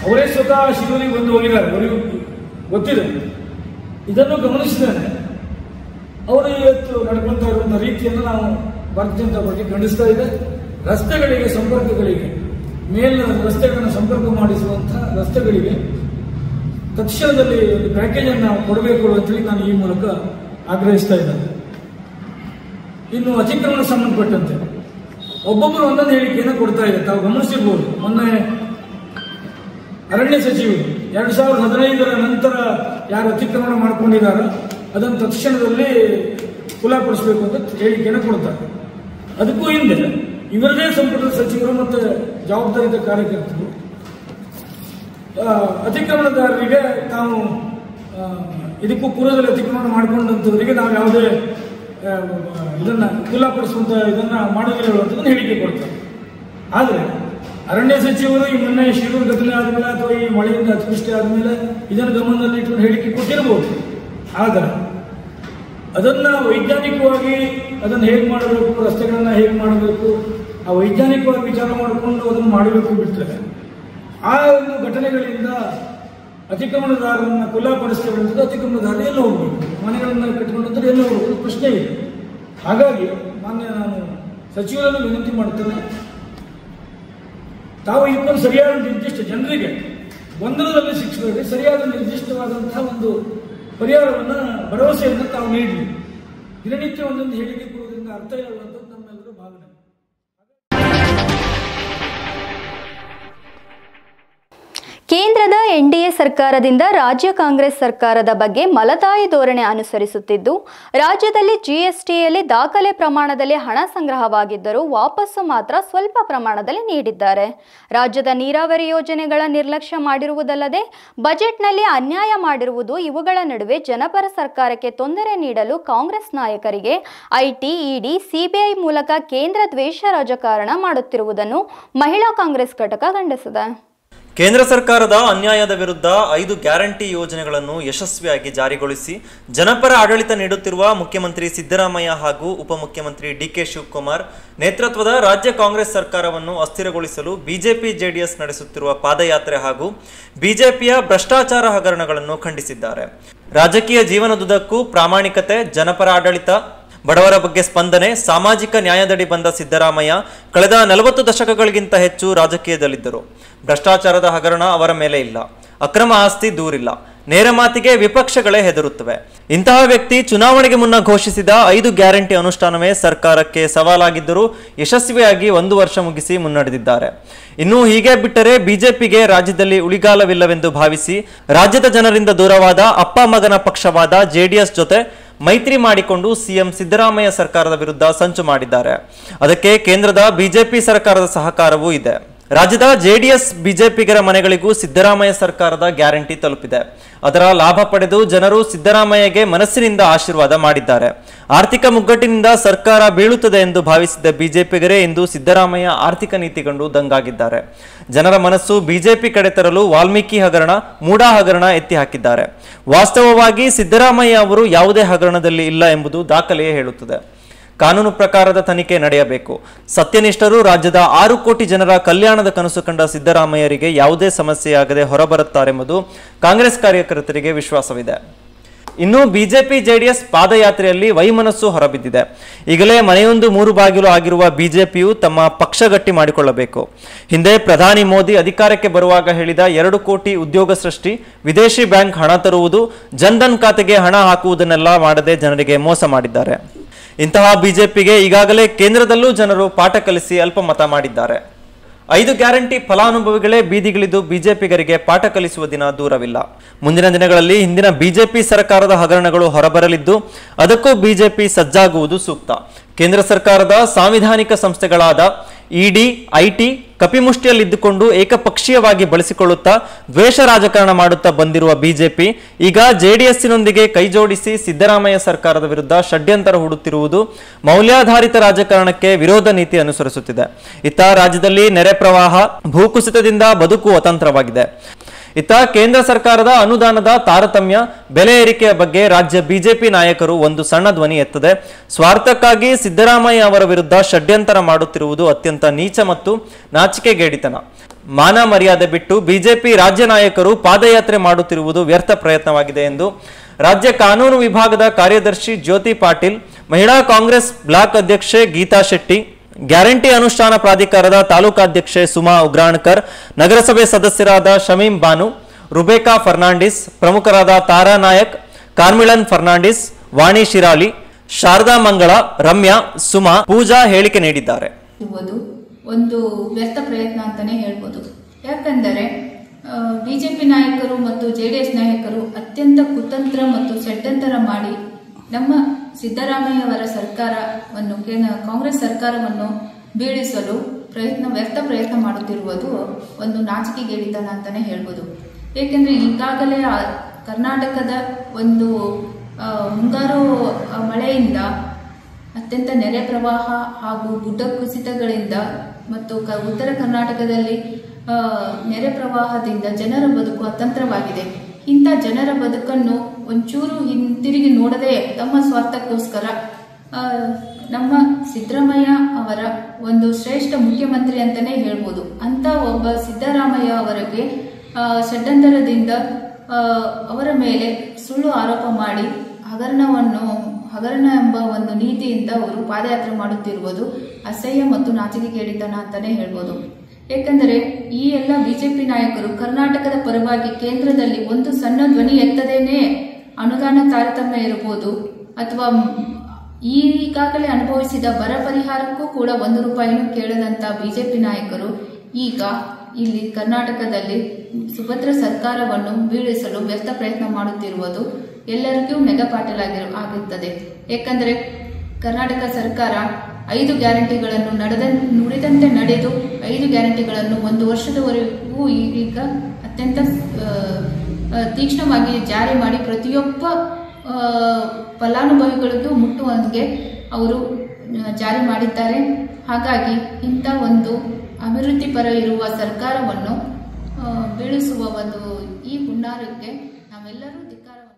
ಅವರೇ ಸ್ವತಃ ಶಿರೂರಿಗೆ ಬಂದು ಹೋಗಿದ್ದಾರೆ, ಅವರಿಗೂ ಗೊತ್ತಿದೆ. ಇದನ್ನು ಗಮನಿಸಿದ್ದೇನೆ. ಅವರು ಇವತ್ತು ನಡ್ಕೊಳ್ತಾ ಇರುವಂತಹ ರೀತಿಯನ್ನು ನಾವು ಭಾರತೀಯ ಜನತಾ ಪಾರ್ಟಿ ಖಂಡಿಸ್ತಾ ಇದೆ. ರಸ್ತೆಗಳಿಗೆ, ಸಂಪರ್ಕಗಳಿಗೆ, ಮೇಲಿನ ರಸ್ತೆಗಳನ್ನು ಸಂಪರ್ಕ ಮಾಡಿಸುವಂತಹ ರಸ್ತೆಗಳಿಗೆ ತಕ್ಷಣದಲ್ಲಿ ಒಂದು ಪ್ಯಾಕೇಜ್ ಅನ್ನು ನಾವು ಕೊಡಬೇಕು ಅಂತೇಳಿ ನಾನು ಈ ಮೂಲಕ ಆಗ್ರಹಿಸ್ತಾ ಇದ್ದೇನೆ. ಇನ್ನು ಅತಿಕ್ರಮಣ ಸಂಬಂಧಪಟ್ಟಂತೆ ಒಬ್ಬೊಬ್ಬರು ಒಂದೊಂದು ಹೇಳಿಕೆಯನ್ನು ಕೊಡ್ತಾ ಇದೆ. ತಾವು ಗಮನಿಸಿರ್ಬೋದು, ಮೊನ್ನೆ ಅರಣ್ಯ ಸಚಿವರು 2015ರ ನಂತರ ಯಾರು ಅತಿಕ್ರಮಣ ಮಾಡ್ಕೊಂಡಿದ್ದಾರೋ ಅದನ್ನು ತಕ್ಷಣದಲ್ಲಿ ಖುಲ್ಲಾಪಡಿಸಬೇಕು ಅಂತ ಹೇಳಿಕೆಯನ್ನು ಕೊಡ್ತಾರೆ. ಅದಕ್ಕೂ ಹಿಂದೆ ಇವರದೇ ಸಂಪುಟದ ಸಚಿವರು ಮತ್ತು ಜವಾಬ್ದಾರಿತ ಕಾರ್ಯಕರ್ತರು ಅತಿಕ್ರಮಣದಾರರಿಗೆ ತಾವು ಇದಕ್ಕೂ ಪೂರ್ವದಲ್ಲಿ ಅತಿಕ್ರಮಣ ಮಾಡಿಕೊಂಡಂಥವರಿಗೆ ನಾವು ಯಾವುದೇ ಇದನ್ನ ಖುಲ್ಲಾಪಡಿಸುವಂತ ಇದನ್ನ ಮಾಡೋದಿಲ್ಲ ಹೇಳುವಂಥದ್ದನ್ನು ಹೇಳಿಕೆ ಕೊಡ್ತಾರೆ. ಆದರೆ ಅರಣ್ಯ ಸಚಿವರು ಈ ಮೊನ್ನೆ ಶಿರೂರು ಘಟನೆ ಆದಮೇಲೆ ಅಥವಾ ಈ ಮಳೆಯಿಂದ ಅತಿವೃಷ್ಟಿ ಆದಮೇಲೆ ಇದನ್ನು ಗಮನದಲ್ಲಿ ಇಟ್ಕೊಂಡು ಹೇಳಿಕೆ ಕೊಟ್ಟಿರಬಹುದು. ಆದರೆ ಅದನ್ನ ವೈಜ್ಞಾನಿಕವಾಗಿ ಅದನ್ನು ಹೇಗೆ ಮಾಡಬೇಕು, ರಸ್ತೆಗಳನ್ನ ಹೇಗೆ ಮಾಡಬೇಕು, ಆ ವೈಜ್ಞಾನಿಕವಾಗಿ ವಿಚಾರ ಮಾಡಿಕೊಂಡು ಅದನ್ನು ಮಾಡಬೇಕು ಬಿಟ್ಟರೆ ಆ ಒಂದು ಘಟನೆಗಳಿಂದ ಅತಿಕ್ರಮಣದಾರರನ್ನ ಖುಲ್ಲಾಪಡಿಸ್ತೇವೆ. ಅತಿಕ್ರಮಣದಾರರು ಎಲ್ಲ ಹೋಗ್ಬೇಕು, ಮನೆಗಳನ್ನ ಕಟ್ಟಿಕೊಂಡಂದ್ರೆ ಎಲ್ಲ ಹೋಗ್ಬೇಕು, ಪ್ರಶ್ನೆ ಇದೆ. ಹಾಗಾಗಿ ನಾನು ಸಚಿವರನ್ನು ವಿನಂತಿ ಮಾಡುತ್ತೇನೆ, ತಾವು ಇದನ್ನು ಸರಿಯಾದ ನಿರ್ದಿಷ್ಟ ಜನರಿಗೆ ಗೊಂದಲದಲ್ಲಿ ಶಿಕ್ಷಕರಿಗೆ ಸರಿಯಾದ ನಿರ್ದಿಷ್ಟವಾದಂತಹ ಒಂದು ಪರಿಹಾರವನ್ನು, ಭರವಸೆಯನ್ನು ತಾವು ನೀಡಲಿ. ದಿನನಿತ್ಯ ಒಂದೊಂದು ಹೇಳಿಕೆ ಕೊಡುವುದರಿಂದ ಅರ್ಥ ಹೇಳುವಂಥದ್ದು ನಮ್ಮೆಲ್ಲರೂ ಭಾವನೆ. ಕೇಂದ್ರದ ಎನ್ಡಿಎ ಸರ್ಕಾರದಿಂದ ರಾಜ್ಯ ಕಾಂಗ್ರೆಸ್ ಸರ್ಕಾರದ ಬಗ್ಗೆ ಮಲತಾಯಿ ಧೋರಣೆ ಅನುಸರಿಸುತ್ತಿದ್ದು, ರಾಜ್ಯದಲ್ಲಿ ಜಿಎಸ್ಟಿಯಲ್ಲಿ ದಾಖಲೆ ಪ್ರಮಾಣದಲ್ಲಿ ಹಣ ಸಂಗ್ರಹವಾಗಿದ್ದರೂ ವಾಪಸ್ಸು ಮಾತ್ರ ಸ್ವಲ್ಪ ಪ್ರಮಾಣದಲ್ಲಿ ನೀಡಿದ್ದಾರೆ. ರಾಜ್ಯದ ನೀರಾವರಿ ಯೋಜನೆಗಳ ನಿರ್ಲಕ್ಷ್ಯ ಮಾಡಿರುವುದಲ್ಲದೆ ಬಜೆಟ್ನಲ್ಲಿ ಅನ್ಯಾಯ ಮಾಡಿರುವುದು ಇವುಗಳ ನಡುವೆ ಜನಪರ ಸರ್ಕಾರಕ್ಕೆ ತೊಂದರೆ ನೀಡಲು ಕಾಂಗ್ರೆಸ್ ನಾಯಕರಿಗೆ ಐಟಿ, ಇಡಿ, ಸಿಬಿಐ ಮೂಲಕ ಕೇಂದ್ರ ದ್ವೇಷ ರಾಜಕಾರಣ ಮಾಡುತ್ತಿರುವುದನ್ನು ಮಹಿಳಾ ಕಾಂಗ್ರೆಸ್ ಘಟಕ ಖಂಡಿಸಿದೆ. ಕೇಂದ್ರ ಸರ್ಕಾರದ ಅನ್ಯಾಯದ ವಿರುದ್ಧ 5 ಗ್ಯಾರಂಟಿ ಯೋಜನೆಗಳನ್ನು ಯಶಸ್ವಿಯಾಗಿ ಜಾರಿಗೊಳಿಸಿ ಜನಪರ ಆಡಳಿತ ನೀಡುತ್ತಿರುವ ಮುಖ್ಯಮಂತ್ರಿ ಸಿದ್ದರಾಮಯ್ಯ ಹಾಗೂ ಉಪಮುಖ್ಯಮಂತ್ರಿ ಡಿಕೆ ಶಿವಕುಮಾರ್ ನೇತೃತ್ವದ ರಾಜ್ಯ ಕಾಂಗ್ರೆಸ್ ಸರ್ಕಾರವನ್ನು ಅಸ್ಥಿರಗೊಳಿಸಲು ಬಿಜೆಪಿ ಜೆಡಿಎಸ್ ನಡೆಸುತ್ತಿರುವ ಪಾದಯಾತ್ರೆ ಹಾಗೂ ಬಿಜೆಪಿಯ ಭ್ರಷ್ಟಾಚಾರ ಹಗರಣಗಳನ್ನು ಖಂಡಿಸಿದ್ದಾರೆ. ರಾಜಕೀಯ ಜೀವನದುದ್ದಕ್ಕೂ ಪ್ರಾಮಾಣಿಕತೆ, ಜನಪರ ಆಡಳಿತ, ಬಡವರ ಬಗ್ಗೆ ಸ್ಪಂದನೆ, ಸಾಮಾಜಿಕ ನ್ಯಾಯದಡಿ ಬಂದ ಸಿದ್ದರಾಮಯ್ಯ ಕಳೆದ 40 ದಶಕಗಳಿಗಿಂತ ಹೆಚ್ಚು ರಾಜಕೀಯದಲ್ಲಿದ್ದರು. ಭ್ರಷ್ಟಾಚಾರದ ಹಗರಣ ಅವರ ಮೇಲೆ ಇಲ್ಲ, ಅಕ್ರಮ ಆಸ್ತಿ ದೂರಿಲ್ಲ, ನೇರ ಮಾತಿಗೆ ವಿಪಕ್ಷಗಳೇ ಹೆದರುತ್ತವೆ. ಇಂತಹ ವ್ಯಕ್ತಿ ಚುನಾವಣೆಗೆ ಮುನ್ನ ಘೋಷಿಸಿದ 5 ಗ್ಯಾರಂಟಿ ಅನುಷ್ಠಾನವೇ ಸರ್ಕಾರಕ್ಕೆ ಸವಾಲಾಗಿದ್ದರೂ ಯಶಸ್ವಿಯಾಗಿ 1 ವರ್ಷ ಮುಗಿಸಿ ಮುನ್ನಡೆದಿದ್ದಾರೆ. ಇನ್ನು ಹೀಗೆ ಬಿಟ್ಟರೆ ಬಿಜೆಪಿಗೆ ರಾಜ್ಯದಲ್ಲಿ ಉಳಿಗಾಲವಿಲ್ಲವೆಂದು ಭಾವಿಸಿ ರಾಜ್ಯದ ಜನರಿಂದ ದೂರವಾದ ಅಪ್ಪ ಮಗನ ಪಕ್ಷವಾದ ಜೆಡಿಎಸ್ ಜೊತೆ ಮೈತ್ರಿ ಮಾಡಿಕೊಂಡು ಸಿಎಂ ಸಿದ್ದರಾಮಯ್ಯ ಸರ್ಕಾರದ ವಿರುದ್ಧ ಸಂಚು ಮಾಡಿದ್ದಾರೆ. ಅದಕ್ಕೆ ಕೇಂದ್ರದ ಬಿಜೆಪಿ ಸರ್ಕಾರದ ಸಹಕಾರವೂ ಇದೆ. ರಾಜ್ಯದ ಜೆಡಿಎಸ್ ಬಿಜೆಪಿಗರ ಮನೆಗಳಿಗೂ ಸಿದ್ದರಾಮಯ್ಯ ಸರ್ಕಾರದ ಗ್ಯಾರಂಟಿ ತಲುಪಿದೆ. ಅದರ ಲಾಭ ಪಡೆದು ಜನರು ಸಿದ್ದರಾಮಯ್ಯಗೆ ಮನಸ್ಸಿನಿಂದ ಆಶೀರ್ವಾದ ಮಾಡಿದ್ದಾರೆ. ಆರ್ಥಿಕ ಮುಗ್ಗಟ್ಟಿನಿಂದ ಸರ್ಕಾರ ಬೀಳುತ್ತದೆ ಎಂದು ಭಾವಿಸಿದ್ದ ಬಿಜೆಪಿಗರೇ ಇಂದು ಸಿದ್ದರಾಮಯ್ಯ ಆರ್ಥಿಕ ನೀತಿ ಕಂಡು ದಂಗಾಗಿದ್ದಾರೆ. ಜನರ ಮನಸ್ಸು ಬಿಜೆಪಿ ಕಡೆ ತರಲು ವಾಲ್ಮೀಕಿ ಹಗರಣ, ಮೂಡಾ ಹಗರಣ ಎತ್ತಿ ಹಾಕಿದ್ದಾರೆ. ವಾಸ್ತವವಾಗಿ ಸಿದ್ದರಾಮಯ್ಯ ಅವರು ಯಾವುದೇ ಹಗರಣದಲ್ಲಿ ಇಲ್ಲ ಎಂಬುದು ದಾಖಲೆಯೇ ಹೇಳುತ್ತದೆ. ಕಾನೂನು ಪ್ರಕಾರದ ತನಿಖೆ ನಡೆಯಬೇಕು. ಸತ್ಯನಿಷ್ಠರು ರಾಜ್ಯದ 6 ಕೋಟಿ ಜನರ ಕಲ್ಯಾಣದ ಕನಸು ಕಂಡ ಸಿದ್ದರಾಮಯ್ಯರಿಗೆ ಯಾವುದೇ ಸಮಸ್ಯೆಯಾಗದೆ ಹೊರಬರುತ್ತಾರೆಂಬುದು ಕಾಂಗ್ರೆಸ್ ಕಾರ್ಯಕರ್ತರಿಗೆ ವಿಶ್ವಾಸವಿದೆ. ಇನ್ನು ಬಿಜೆಪಿ ಜೆಡಿಎಸ್ ಪಾದಯಾತ್ರೆಯಲ್ಲಿ ವೈಮನಸ್ಸು ಹೊರಬಿದ್ದಿದೆ. ಈಗಲೇ ಮನೆಯೊಂದು 3 ಬಾಗಿಲು ಆಗಿರುವ ಬಿಜೆಪಿಯು ತಮ್ಮ ಪಕ್ಷ ಗಟ್ಟಿ ಮಾಡಿಕೊಳ್ಳಬೇಕು. ಹಿಂದೆ ಪ್ರಧಾನಿ ಮೋದಿ ಅಧಿಕಾರಕ್ಕೆ ಬರುವಾಗ ಹೇಳಿದ 2 ಕೋಟಿ ಉದ್ಯೋಗ ಸೃಷ್ಟಿ, ವಿದೇಶಿ ಬ್ಯಾಂಕ್ ಹಣ ತರುವುದು, ಜನ್ಧನ್ ಖಾತೆಗೆ ಹಣ ಹಾಕುವುದನ್ನೆಲ್ಲ ಮಾಡದೆ ಜನರಿಗೆ ಮೋಸ ಮಾಡಿದ್ದಾರೆ. ಇಂತಹ ಬಿಜೆಪಿಗೆ ಈಗಾಗಲೇ ಕೇಂದ್ರದಲ್ಲೂ ಜನರು ಪಾಠ ಕಲಿಸಿ ಅಲ್ಪಮತ ಮಾಡಿದ್ದಾರೆ. 5 ಗ್ಯಾರಂಟಿ ಫಲಾನುಭವಿಗಳೇ ಬೀದಿಗಿಳಿದು ಬಿಜೆಪಿಗರಿಗೆ ಪಾಠ ಕಲಿಸುವ ದಿನ ದೂರವಿಲ್ಲ. ಮುಂದಿನ ದಿನಗಳಲ್ಲಿ ಹಿಂದಿನ ಬಿಜೆಪಿ ಸರ್ಕಾರದ ಹಗರಣಗಳು ಹೊರಬರಲಿದ್ದು ಅದಕ್ಕೂ ಬಿಜೆಪಿ ಸಜ್ಜಾಗುವುದು ಸೂಕ್ತ. ಕೇಂದ್ರ ಸರ್ಕಾರದ ಸಾಂವಿಧಾನಿಕ ಸಂಸ್ಥೆಗಳಾದ ಇಡಿ, ಐಟಿ ಕಪಿಮುಷ್ಟಿಯಲ್ಲಿದ್ದುಕೊಂಡು ಏಕಪಕ್ಷೀಯವಾಗಿ ಬಳಸಿಕೊಳ್ಳುತ್ತಾ ದ್ವೇಷ ರಾಜಕಾರಣ ಮಾಡುತ್ತಾ ಬಂದಿರುವ ಬಿಜೆಪಿ ಈಗ ಜೆಡಿಎಸ್ನೊಂದಿಗೆ ಕೈಜೋಡಿಸಿ ಸಿದ್ದರಾಮಯ್ಯ ಸರ್ಕಾರದ ವಿರುದ್ಧ ಷಡ್ಯಂತರ ಹೂಡುತ್ತಿರುವುದು ಮೌಲ್ಯಾಧಾರಿತ ರಾಜಕಾರಣಕ್ಕೆ ವಿರೋಧ ನೀತಿ ಅನುಸರಿಸುತ್ತಿದೆ. ಇತ್ತ ರಾಜ್ಯದಲ್ಲಿ ನೆರೆ ಪ್ರವಾಹ, ಭೂಕುಸಿತದಿಂದ ಬದುಕು ಅತಂತ್ರವಾಗಿದೆ. ಇತ್ತ ಕೇಂದ್ರ ಸರ್ಕಾರದ ಅನುದಾನದ ತಾರತಮ್ಯ, ಬೆಲೆ ಏರಿಕೆಯ ಬಗ್ಗೆ ರಾಜ್ಯ ಬಿಜೆಪಿ ನಾಯಕರು ಒಂದು ಸಣ್ಣ ಧ್ವನಿ ಎತ್ತದೆ. ಸ್ವಾರ್ಥಕ್ಕಾಗಿ ಸಿದ್ದರಾಮಯ್ಯ ಅವರ ವಿರುದ್ಧ ಷಡ್ಯಂತರ ಮಾಡುತ್ತಿರುವುದು ಅತ್ಯಂತ ನೀಚ ಮತ್ತು ನಾಚಿಕೆಗೇಡಿತನ. ಮಾನ ಮರ್ಯಾದೆ ಬಿಟ್ಟು ಬಿಜೆಪಿ ರಾಜ್ಯ ನಾಯಕರು ಪಾದಯಾತ್ರೆ ಮಾಡುತ್ತಿರುವುದು ವ್ಯರ್ಥ ಪ್ರಯತ್ನವಾಗಿದೆ ಎಂದು ರಾಜ್ಯ ಕಾನೂನು ವಿಭಾಗದ ಕಾರ್ಯದರ್ಶಿ ಜ್ಯೋತಿ ಪಾಟೀಲ್, ಮಹಿಳಾ ಕಾಂಗ್ರೆಸ್ ಬ್ಲಾಕ್ ಅಧ್ಯಕ್ಷೆ ಗೀತಾ ಶೆಟ್ಟಿ, ಗ್ಯಾರಂಟಿ ಅನುಷ್ಠಾನ ಪ್ರಾಧಿಕಾರದ ತಾಲೂಕಾಧ್ಯಕ್ಷೆ ಸುಮಾ ಉಗ್ರಾಣ್ಕರ್, ನಗರಸಭೆ ಸದಸ್ಯರಾದ ಶಮೀಂ ಬಾನು, ರುಬೇಕಾ ಫರ್ನಾಂಡಿಸ್, ಪ್ರಮುಖರಾದ ತಾರಾ ನಾಯಕ್, ಕಾರ್ಮಿಳನ್ ಫರ್ನಾಂಡಿಸ್, ವಾಣಿ ಶಿರಾಲಿ, ಶಾರದಾ ಮಂಗಳ, ರಮ್ಯಾ, ಸುಮಾ, ಪೂಜಾ ಹೇಳಿಕೆ ನೀಡಿದ್ದಾರೆ. ಒಂದು ವ್ಯರ್ಥ ಪ್ರಯತ್ನ ಅಂತಾನೆ ಹೇಳ್ಬೋದು. ಯಾಕಂದರೆ ಬಿಜೆಪಿ ನಾಯಕರು ಮತ್ತು ಜೆಡಿಎಸ್ ನಾಯಕರು ಅತ್ಯಂತ ಕುತಂತ್ರ ಮತ್ತು ಷಡ್ಯಂತರ ಮಾಡಿ ನಮ್ಮ ಸಿದ್ದರಾಮಯ್ಯ ಅವರ ಸರ್ಕಾರವನ್ನು ಕಾಂಗ್ರೆಸ್ ಸರ್ಕಾರವನ್ನು ಬೀಳಿಸಲು ವ್ಯರ್ಥ ಪ್ರಯತ್ನ ಮಾಡುತ್ತಿರುವುದು ಒಂದು ನಾಚಿಕೆಗೇಡಿತನ ಅಂತಾನೆ ಹೇಳ್ಬೋದು. ಏಕೆಂದರೆ ಈಗಾಗಲೇ ಕರ್ನಾಟಕದ ಒಂದು ಮುಂಗಾರು ಮಳೆಯಿಂದ ಅತ್ಯಂತ ನೆರೆ ಪ್ರವಾಹ ಹಾಗೂ ಗುಡ್ಡ ಕುಸಿತಗಳಿಂದ ಮತ್ತು ಉತ್ತರ ಕರ್ನಾಟಕದಲ್ಲಿ ನೆರೆ ಪ್ರವಾಹದಿಂದ ಜನರ ಬದುಕು ಅತಂತ್ರವಾಗಿದೆ. ಇಂಥ ಜನರ ಬದುಕನ್ನು ಒಂಚೂರು ಹಿಂತಿರುಗಿ ನೋಡದೆ ತಮ್ಮ ಸ್ವಾರ್ಥಕ್ಕೋಸ್ಕರ ನಮ್ಮ ಸಿದ್ದರಾಮಯ್ಯ ಅವರ ಒಂದು ಶ್ರೇಷ್ಠ ಮುಖ್ಯಮಂತ್ರಿ ಅಂತಾನೆ ಹೇಳ್ಬೋದು. ಅಂತ ಒಬ್ಬ ಸಿದ್ದರಾಮಯ್ಯ ಅವರಿಗೆ ಷಡ್ಯಂತರದಿಂದ ಅವರ ಮೇಲೆ ಸುಳ್ಳು ಆರೋಪ ಮಾಡಿ ಹಗರಣ ಎಂಬ ಒಂದು ನೀತಿಯಿಂದ ಅವರು ಪಾದಯಾತ್ರೆ ಮಾಡುತ್ತಿರುವುದು ಅಸಹ್ಯ ಮತ್ತು ನಾಚಿಕೆಗೇಡಿತನ ಅಂತಾನೆ ಹೇಳ್ಬೋದು. ಏಕೆಂದರೆ ಈ ಎಲ್ಲ ಬಿಜೆಪಿ ನಾಯಕರು ಕರ್ನಾಟಕದ ಪರವಾಗಿ ಕೇಂದ್ರದಲ್ಲಿ ಒಂದು ಸಣ್ಣ ಧ್ವನಿ ಎತ್ತದೇನೆ ಅನುದಾನ ತಾರತಮ್ಯ ಇರಬಹುದು ಅಥವಾ ಈಗಾಗಲೇ ಅನುಭವಿಸಿದ ಬರ ಪರಿಹಾರಕ್ಕೂ ಕೂಡ 1 ರೂಪಾಯಿನೂ ಕೇಳದಂತ ಬಿಜೆಪಿ ನಾಯಕರು ಈಗ ಇಲ್ಲಿ ಕರ್ನಾಟಕದಲ್ಲಿ ಸುಭದ್ರ ಸರ್ಕಾರವನ್ನು ಬೀಳಿಸಲು ವ್ಯರ್ಥ ಪ್ರಯತ್ನ ಮಾಡುತ್ತಿರುವುದು ಎಲ್ಲರಿಗೂ ಮೆಗಪಾಟಲಾಗಿರುತ್ತದೆ. ಏಕೆಂದರೆ ಕರ್ನಾಟಕ ಸರ್ಕಾರ 5 ಗ್ಯಾರಂಟಿಗಳನ್ನು ನುಡಿದಂತೆ ನಡೆದು 5 ಗ್ಯಾರಂಟಿಗಳನ್ನು 1 ವರ್ಷದವರೆಗೂ ಈಗ ಅತ್ಯಂತ ತೀಕ್ಷ್ಣವಾಗಿ ಜಾರಿ ಮಾಡಿ ಪ್ರತಿಯೊಬ್ಬ ಫಲಾನುಭವಿಗಳಿಗೂ ಮುಟ್ಟುವಂಗೆ ಅವರು ಜಾರಿ ಮಾಡಿದ್ದಾರೆ. ಹಾಗಾಗಿ ಇಂಥ ಒಂದು ಅಭಿವೃದ್ಧಿ ಪರ ಇರುವ ಸರ್ಕಾರವನ್ನು ಬೀಳಿಸುವ ಒಂದು ಈ ಹುನ್ನಾರಕ್ಕೆ ನಾವೆಲ್ಲರೂ ಧಿಕ್ಕಾರವನ್ನು